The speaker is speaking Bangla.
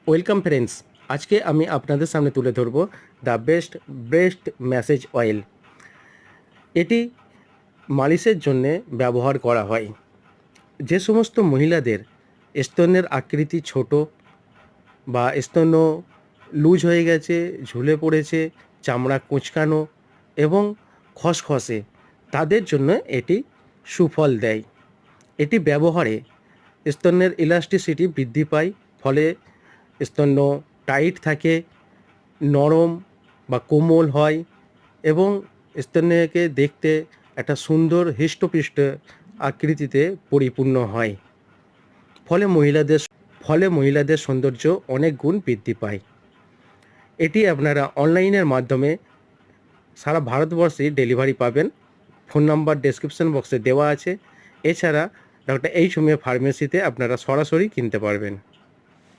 ওয়েলকাম ফ্রেন্ডস, আজকে আমি আপনাদের সামনে তুলে ধরব the best breast message oil. এটি মালিশের জন্যে ব্যবহার করা হয়। যে সমস্ত মহিলাদের স্তনের আকৃতি ছোট বা স্তন লুজ হয়ে গেছে, ঝুলে পড়েছে, চামড়া কুঁচকানো এবং খসখসে, তাদের জন্য এটি সুফল দেয়। এটি ব্যবহারে স্তনের ইলাস্টিসিটি বৃদ্ধি পায়, ফলে স্তন টাইট থাকে, নরম বা কোমল হয় এবং স্তনকে দেখতে একটা সুন্দর হৃষ্টপুষ্ট আকৃতিতে পরিপূর্ণ হয়। ফলে মহিলাদের সৌন্দর্য অনেক গুণ বৃদ্ধি পায়। এটি আপনারা অনলাইনের মাধ্যমে সারা ভারতবর্ষে ডেলিভারি পাবেন। ফোন নাম্বার ডেসক্রিপশন বক্সে দেওয়া আছে। এছাড়া ডক্টর এইচ হোমিও ফার্মেসিতে আপনারা সরাসরি কিনতে পারবেন।